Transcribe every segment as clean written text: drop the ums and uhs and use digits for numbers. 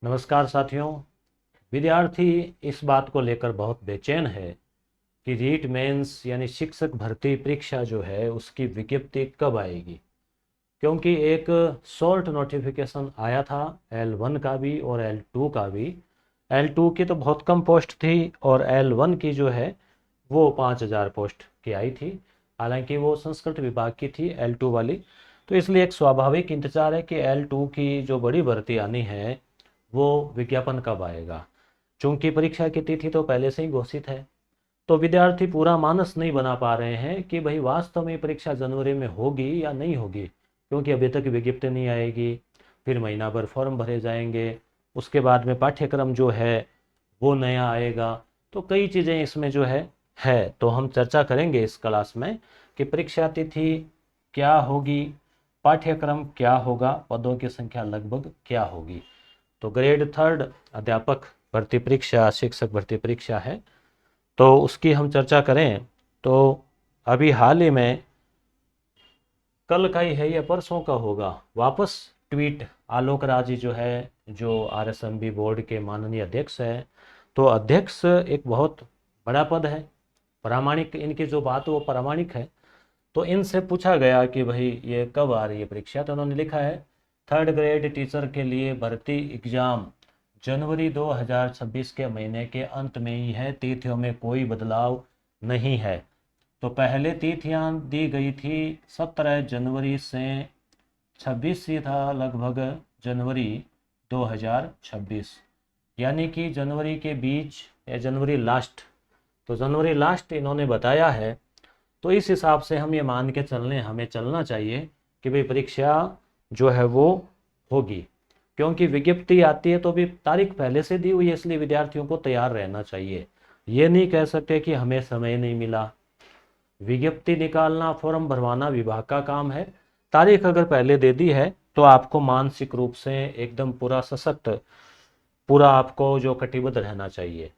नमस्कार साथियों। विद्यार्थी इस बात को लेकर बहुत बेचैन है कि रीट मेंस यानी शिक्षक भर्ती परीक्षा जो है उसकी विज्ञप्ति कब आएगी। क्योंकि एक शॉर्ट नोटिफिकेशन आया था L1 का भी और L2 का भी। L2 की तो बहुत कम पोस्ट थी और L1 की जो है वो 5,000 पोस्ट की आई थी। हालांकि वो संस्कृत विभाग की थी L2 वाली, तो इसलिए एक स्वाभाविक इंतजार है कि L2 की जो बड़ी भर्ती आनी है वो विज्ञापन कब आएगा। चूंकि परीक्षा की तिथि तो पहले से ही घोषित है, तो विद्यार्थी पूरा मानस नहीं बना पा रहे हैं कि भाई वास्तव में परीक्षा जनवरी में होगी या नहीं होगी, क्योंकि अभी तक विज्ञप्ति नहीं आएगी। फिर महीना भर फॉर्म भरे जाएंगे, उसके बाद में पाठ्यक्रम जो है वो नया आएगा। तो कई चीज़ें इसमें जो है तो हम चर्चा करेंगे इस क्लास में कि परीक्षा तिथि क्या होगी, पाठ्यक्रम क्या होगा, पदों की संख्या लगभग क्या होगी। तो ग्रेड 3 अध्यापक भर्ती परीक्षा, शिक्षक भर्ती परीक्षा है, तो उसकी हम चर्चा करें। तो अभी हाल ही में कल का ही है या परसों का होगा, वापस ट्वीट आलोक राज जी जो है, जो RSMB बोर्ड के माननीय अध्यक्ष हैं, तो अध्यक्ष एक बहुत बड़ा पद है, प्रामाणिक, इनकी जो बात है वो प्रामाणिक है। तो इनसे पूछा गया कि भाई ये कब आ रही है परीक्षा, तो उन्होंने लिखा है 3rd ग्रेड टीचर के लिए भर्ती एग्जाम जनवरी 2026 के महीने के अंत में ही है, तिथियों में कोई बदलाव नहीं है। तो पहले तिथियां दी गई थी 17 जनवरी से 26 ही था, लगभग जनवरी 2026, यानी कि जनवरी के बीच या जनवरी लास्ट, तो जनवरी लास्ट इन्होंने बताया है। तो इस हिसाब से हम ये मान के हमें चलना चाहिए कि भाई परीक्षा जो है वो होगी, क्योंकि विज्ञप्ति आती है तो भी तारीख पहले से दी हुई है, इसलिए विद्यार्थियों को तैयार रहना चाहिए। ये नहीं कह सकते कि हमें समय नहीं मिला। विज्ञप्ति निकालना, फॉर्म भरवाना विभाग का काम है। तारीख अगर पहले दे दी है तो आपको मानसिक रूप से एकदम पूरा सशक्त, पूरा आपको जो कटिबद्ध रहना चाहिए।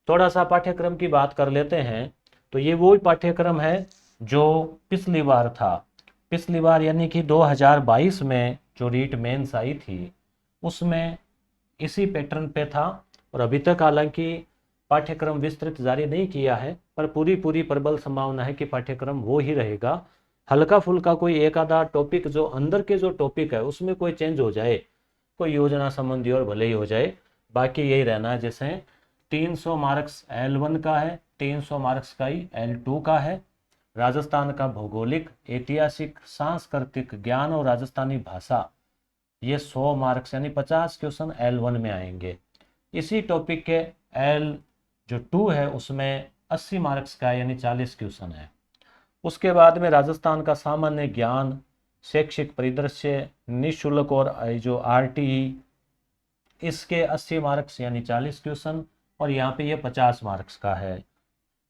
थोड़ा सा पाठ्यक्रम की बात कर लेते हैं। तो ये वही पाठ्यक्रम है जो पिछली बार था। पिछली बार यानी कि 2022 में जो रीट मेंस आई थी उसमें इसी पैटर्न पे था। और अभी तक हालांकि पाठ्यक्रम विस्तृत जारी नहीं किया है, पर पूरी पूरी प्रबल संभावना है कि पाठ्यक्रम वो ही रहेगा। हल्का फुल्का कोई एक आधा टॉपिक, जो अंदर के जो टॉपिक है उसमें कोई चेंज हो जाए, कोई योजना संबंधी और भले ही हो जाए, बाकी यही रहना है। जैसे 300 मार्क्स L1 का है, 300 मार्क्स का ही L2 का है। राजस्थान का भौगोलिक, ऐतिहासिक, सांस्कृतिक ज्ञान और राजस्थानी भाषा, ये 100 मार्क्स यानी 50 क्वेश्चन L1 में आएंगे। इसी टॉपिक के L2 है उसमें 80 मार्क्स का यानी 40 क्वेश्चन है। उसके बाद में राजस्थान का सामान्य ज्ञान, शैक्षिक परिदृश्य, निःशुल्क और जो RTE, इसके 80 मार्क्स यानी 40 क्वेश्चन, और यहाँ पे ये 50 मार्क्स का है।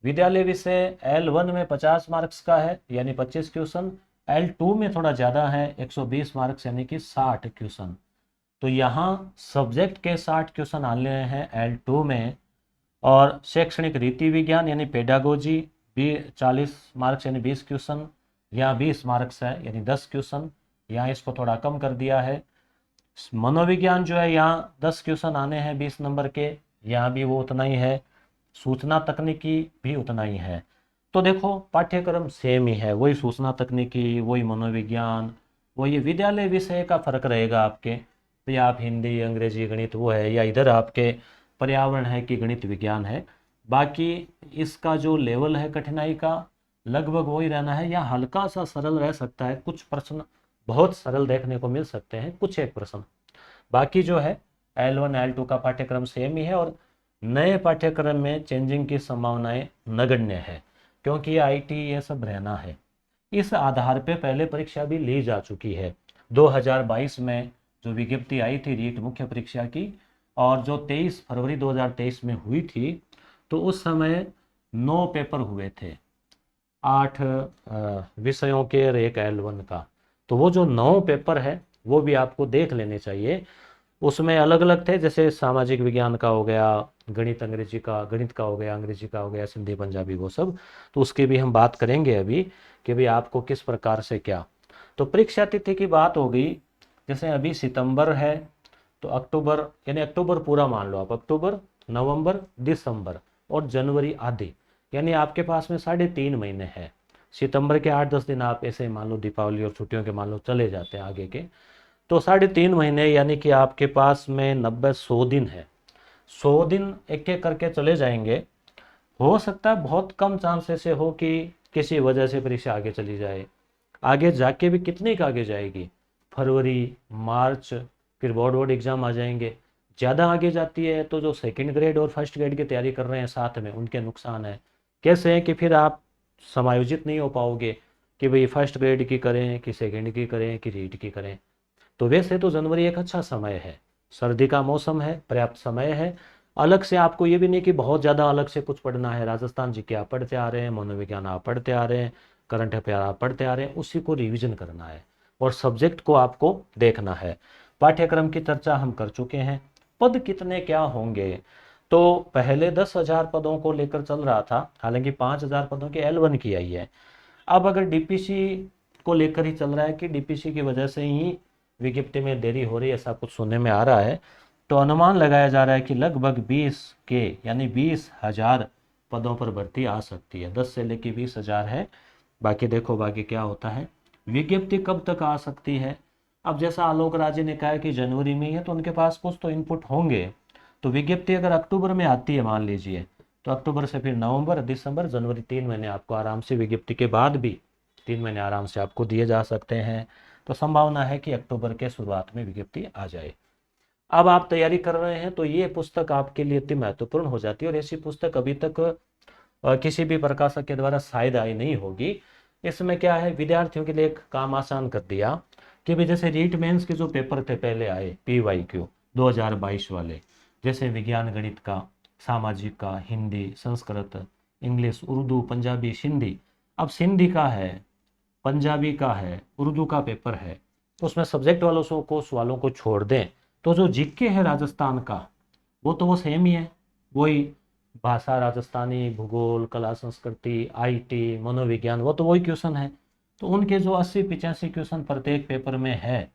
विद्यालय विषय L1 में 50 मार्क्स का है यानी 25 क्वेश्चन, L2 में थोड़ा ज़्यादा है 120 मार्क्स यानी कि 60 क्वेश्चन। तो यहाँ सब्जेक्ट के 60 क्वेश्चन आने हैं L2 में। और शैक्षणिक रीति विज्ञान यानी पेडागोजी भी 40 मार्क्स यानी 20 क्वेश्चन, यहाँ 20 मार्क्स है यानी 10 क्वेश्चन, यहाँ इसको थोड़ा कम कर दिया है। मनोविज्ञान जो है यहाँ 10 क्वेश्चन आने हैं 20 नंबर के, यहाँ भी वो उतना ही है। सूचना तकनीकी भी उतना ही है। तो देखो पाठ्यक्रम सेम ही है, वही सूचना तकनीकी, वही मनोविज्ञान, वही विद्यालय विषय का फर्क रहेगा आपके। तो या आप हिंदी, अंग्रेजी, गणित वो है, या इधर आपके पर्यावरण है कि गणित विज्ञान है। बाकी इसका जो लेवल है कठिनाई का लगभग वही रहना है, या हल्का सा सरल रह सकता है। कुछ प्रश्न बहुत सरल देखने को मिल सकते हैं, कुछ एक प्रश्न। बाकी जो है L1 L2 का पाठ्यक्रम सेम ही है, और नए पाठ्यक्रम में चेंजिंग की संभावनाएं नगण्य है, क्योंकि ये IT ये सब रहना है। इस आधार पे पहले परीक्षा भी ली जा चुकी है। 2022 में जो विज्ञप्ति आई थी रीट मुख्य परीक्षा की, और जो 23 फरवरी 2023 में हुई थी, तो उस समय 9 पेपर हुए थे, 8 विषयों के और एक L1 का। तो वो जो 9 पेपर है वो भी आपको देख लेने चाहिए। उसमें अलग अलग थे, जैसे सामाजिक विज्ञान का हो गया, गणित अंग्रेजी का, गणित का हो गया, अंग्रेजी का हो गया, सिंधी पंजाबी, वो सब। तो उसकी भी हम बात करेंगे अभी कि भाई आपको किस प्रकार से क्या। तो परीक्षा तिथि की बात हो गई, जैसे अभी सितंबर है, तो अक्टूबर यानी अक्टूबर पूरा मान लो आप, अक्टूबर, नवंबर, दिसंबर और जनवरी आदि, यानी आपके पास में 3.5 महीने है। सितंबर के 8-10 दिन आप ऐसे ही मान लो, दीपावली और छुट्टियों के मान लो चले जाते हैं आगे के, तो 3.5 महीने यानी कि आपके पास में 90-100 दिन है। 100 दिन एक एक करके चले जाएंगे। हो सकता है बहुत कम चांस ऐसे हो कि किसी वजह से परीक्षा आगे चली जाए, आगे जाके भी कितने का आगे जाएगी, फरवरी, मार्च, फिर बोर्ड एग्जाम आ जाएंगे। ज़्यादा आगे जाती है तो जो सेकंड ग्रेड और फर्स्ट ग्रेड की तैयारी कर रहे हैं साथ में, उनके नुकसान है। कैसे है कि फिर आप समायोजित नहीं हो पाओगे कि भाई फर्स्ट ग्रेड की करें कि सेकंड की करें कि रीट की करें। तो वैसे तो जनवरी एक अच्छा समय है, सर्दी का मौसम है, पर्याप्त समय है। अलग से आपको ये भी नहीं कि बहुत ज़्यादा अलग से कुछ पढ़ना है, राजस्थान जी के आप पढ़ते आ रहे हैं, मनोविज्ञान आप पढ़ते आ रहे हैं, करंट अफेयर आप पढ़ते आ रहे हैं, उसी को रिवीजन करना है और सब्जेक्ट को आपको देखना है। पाठ्यक्रम की चर्चा हम कर चुके हैं। पद कितने क्या होंगे, तो पहले 10,000 पदों को लेकर चल रहा था, हालांकि 5,000 पदों की L1 की आई है। अब अगर डीपीसी को लेकर ही चल रहा है कि डीपीसी की वजह से ही विज्ञप्ति में देरी हो रही है, ऐसा कुछ सुनने में आ रहा है, तो अनुमान लगाया जा रहा है कि लगभग 20 के यानी 20,000 पदों पर भर्ती आ सकती है। 10 से लेकर 20,000 है, बाकी देखो बाकी क्या होता है। विज्ञप्ति कब तक आ सकती है, अब जैसा आलोक राज ने कहा कि जनवरी में ही है, तो उनके पास कुछ तो इनपुट होंगे। तो विज्ञप्ति अगर अक्टूबर में आती है मान लीजिए, तो अक्टूबर से फिर नवंबर, दिसंबर, जनवरी, 3 महीने आपको आराम से, विज्ञप्ति के बाद भी 3 महीने आराम से आपको दिए जा सकते हैं। तो संभावना है कि अक्टूबर के शुरुआत में विज्ञप्ति आ जाए। अब आप तैयारी कर रहे हैं तो ये पुस्तक आपके लिए अति महत्वपूर्ण हो जाती है, और ऐसी पुस्तक अभी तक किसी भी प्रकाशक के द्वारा शायद आई नहीं होगी। इसमें क्या है, विद्यार्थियों के लिए एक काम आसान कर दिया कि भी जैसे रीट मेंस के जो पेपर थे पहले आए PYQ 2022 वाले, जैसे विज्ञान गणित का, सामाजिक का, हिंदी, संस्कृत, इंग्लिश, उर्दू, पंजाबी, सिंधी। अब सिंधी का है, पंजाबी का है, उर्दू का पेपर है, तो उसमें सब्जेक्ट वालों को सवालों को छोड़ दें तो जो जीके है राजस्थान का, वो तो वो सेम ही है, वही भाषा राजस्थानी, भूगोल, कला संस्कृति, IT, मनोविज्ञान, वो तो वही क्वेश्चन है। तो उनके जो 80-85 क्वेश्चन प्रत्येक पेपर में है,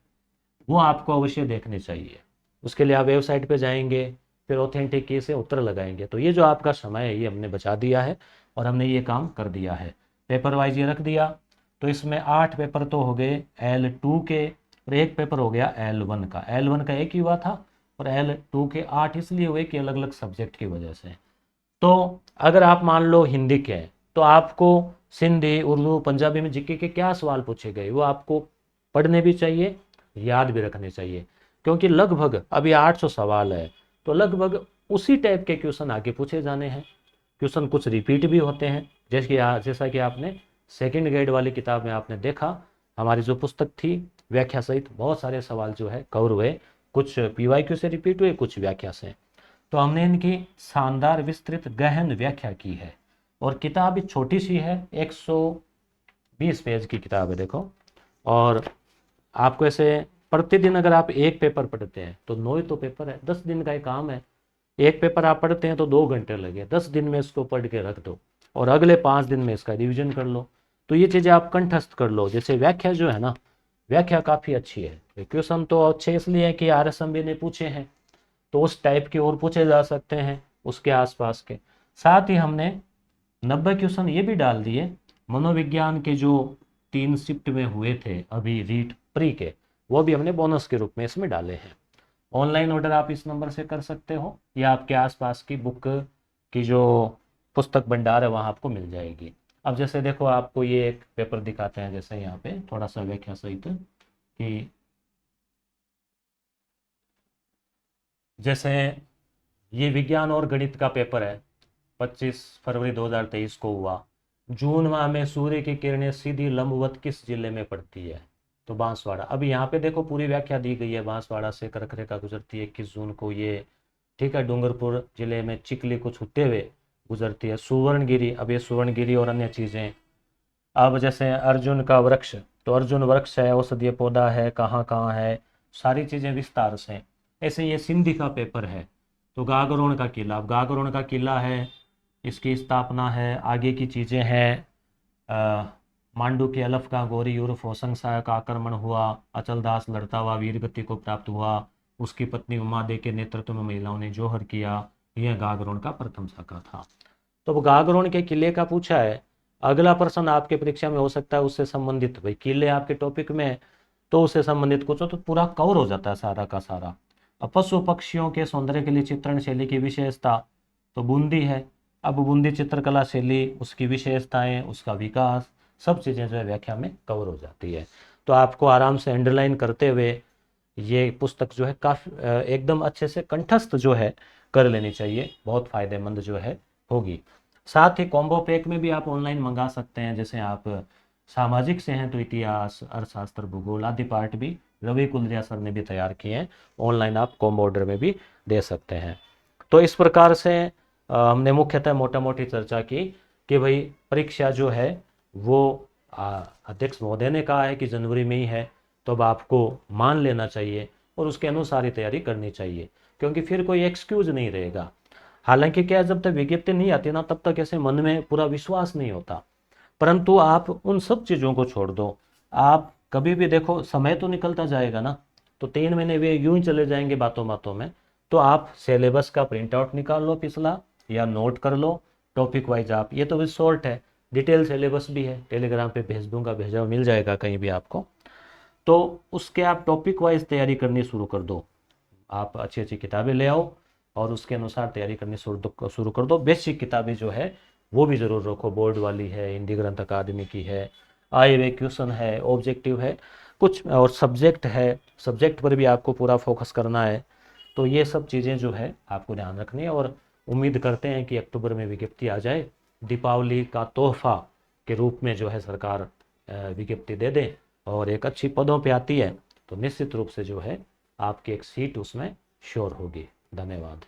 वो आपको अवश्य देखने चाहिए। उसके लिए आप वेबसाइट पे जाएंगे, फिर ऑथेंटिक की से उत्तर लगाएंगे। तो ये जो आपका समय है ये हमने बचा दिया है और हमने ये काम कर दिया है, पेपर वाइज ये रख दिया। तो इसमें 8 पेपर तो हो गए L2 के, और एक पेपर हो गया L1 का। L1 का एक ही हुआ था और L2 के 8 इसलिए हुए कि अलग अलग सब्जेक्ट की वजह से। तो अगर आप मान लो हिंदी के हैं तो आपको सिंधी, उर्दू, पंजाबी में जीके के क्या सवाल पूछे गए वो आपको पढ़ने भी चाहिए, याद भी रखने चाहिए, क्योंकि लगभग अभी 800 सवाल है, तो लगभग उसी टाइप के क्वेश्चन आगे पूछे जाने हैं। क्वेश्चन कुछ रिपीट भी होते हैं, जैसा कि आपने सेकंड ग्रेड वाली किताब में आपने देखा, हमारी जो पुस्तक थी व्याख्या सहित बहुत सारे सवाल जो है कवर हुए, कुछ PYQ से रिपीट हुए, कुछ व्याख्या से। तो हमने इनकी शानदार विस्तृत गहन व्याख्या की है, और किताब छोटी सी है, 120 पेज की किताब है देखो। और आपको ऐसे प्रतिदिन अगर आप एक पेपर पढ़ते हैं तो 9 ही तो पेपर है, 10 दिन का ही काम है। एक पेपर आप पढ़ते हैं तो 2 घंटे लगे, 10 दिन में इसको पढ़ के रख दो और अगले 5 दिन में इसका रिविजन कर लो। तो ये चीज़ें आप कंठस्थ कर लो। जैसे व्याख्या जो है ना, व्याख्या काफ़ी अच्छी है। क्वेश्चन तो अच्छे इसलिए है कि RSMB ने पूछे हैं, तो उस टाइप के और पूछे जा सकते हैं उसके आसपास के। साथ ही हमने 90 क्वेश्चन ये भी डाल दिए मनोविज्ञान के जो 3 शिफ्ट में हुए थे अभी रीट प्री के, वो भी हमने बोनस के रूप में इसमें डाले हैं। ऑनलाइन ऑर्डर आप इस नंबर से कर सकते हो, या आपके आसपास की बुक की जो पुस्तक भंडार है वहाँ आपको मिल जाएगी। अब जैसे देखो आपको ये एक पेपर दिखाते हैं, जैसे यहाँ पे थोड़ा सा व्याख्या सहित कि जैसे ये विज्ञान और गणित का पेपर है, 25 फरवरी 2023 को हुआ। जून माह में सूर्य की किरणें सीधी लंबवत किस जिले में पड़ती है, तो बांसवाड़ा। अब यहाँ पे देखो पूरी व्याख्या दी गई है, बांसवाड़ा से करकरेका गुजरती है 21 जून को ये, ठीक है। डूंगरपुर जिले में चिकली को छूते हुए गुजरती है। सुवर्णगिरी, अब ये सुवर्णगिरी और अन्य चीज़ें। अब जैसे अर्जुन का वृक्ष, तो अर्जुन वृक्ष है, औषधीय पौधा है, कहाँ कहाँ है, सारी चीज़ें विस्तार से। ऐसे ये सिंधी का पेपर है, तो गागरोन का किला, अब गागरोन का किला है, इसकी स्थापना है, आगे की चीज़ें हैं। मांडू के अलफ का गौरी उर्फ होशंग शाह का आक्रमण हुआ, अचलदास लड़ता हुआ वीर गति को प्राप्त हुआ, उसकी पत्नी उमादे के नेतृत्व में महिलाओं ने जौहर किया, यह गागरोन का प्रथम शाखा था। तो अब गागरोन के किले का पूछा है। अगला प्रश्न आपके परीक्षा में हो सकता है उससे संबंधित, भाई किले आपके टॉपिक में है तो उससे संबंधित कुछ हो तो पूरा कवर हो जाता है सारा का सारा। अब पशु पक्षियों के सौंदर्य के लिए चित्रण शैली की विशेषता, तो बूंदी है। अब बूंदी चित्रकला शैली, उसकी विशेषताएं, उसका विकास, सब चीज़ें जो है व्याख्या में कवर हो जाती है। तो आपको आराम से अंडरलाइन करते हुए ये पुस्तक जो है काफ़ी एकदम अच्छे से कंठस्थ जो है कर लेनी चाहिए, बहुत फायदेमंद जो है होगी। साथ ही कॉम्बो पैक में भी आप ऑनलाइन मंगा सकते हैं। जैसे आप सामाजिक से हैं तो इतिहास, अर्थशास्त्र, भूगोल आदि पार्ट भी रवि कुलरिया सर ने भी तैयार किए हैं, ऑनलाइन आप कॉम्बो ऑर्डर में भी दे सकते हैं। तो इस प्रकार से हमने मुख्यतः मोटा मोटी चर्चा की कि भाई परीक्षा जो है वो अध्यक्ष महोदय ने कहा है कि जनवरी में ही है, तो अब आपको मान लेना चाहिए और उसके अनुसार ही तैयारी करनी चाहिए, क्योंकि फिर कोई एक्सक्यूज नहीं रहेगा। हालांकि क्या जब तक विज्ञप्ति नहीं आती ना तब तक ऐसे मन में पूरा विश्वास नहीं होता, परंतु आप उन सब चीज़ों को छोड़ दो। आप कभी भी देखो समय तो निकलता जाएगा ना, तो 3 महीने वे यूं ही चले जाएंगे बातों बातों में। तो आप सिलेबस का प्रिंट आउट निकाल लो पिछला, या नोट कर लो टॉपिक वाइज। आप ये तो भी शॉर्ट है, डिटेल सिलेबस भी है, टेलीग्राम पे भेज दूंगा, भेजा हुआ मिल जाएगा कहीं भी आपको। तो उसके आप टॉपिक वाइज तैयारी करनी शुरू कर दो। आप अच्छी अच्छी किताबें ले आओ और उसके अनुसार तैयारी करनी शुरू कर दो। बेसिक किताबें जो है वो भी ज़रूर रखो, बोर्ड वाली है, हिंदी ग्रंथ अकादमी की है, आए हुए क्वेश्चन है, ऑब्जेक्टिव है कुछ, और सब्जेक्ट है, सब्जेक्ट पर भी आपको पूरा फोकस करना है। तो ये सब चीज़ें जो है आपको ध्यान रखनी है, और उम्मीद करते हैं कि अक्टूबर में विज्ञप्ति आ जाए, दीपावली का तोहफा के रूप में जो है सरकार विज्ञप्ति दे दे और एक अच्छी पदों पे आती है तो निश्चित रूप से जो है आपकी एक सीट उसमें श्योर होगी। धन्यवाद।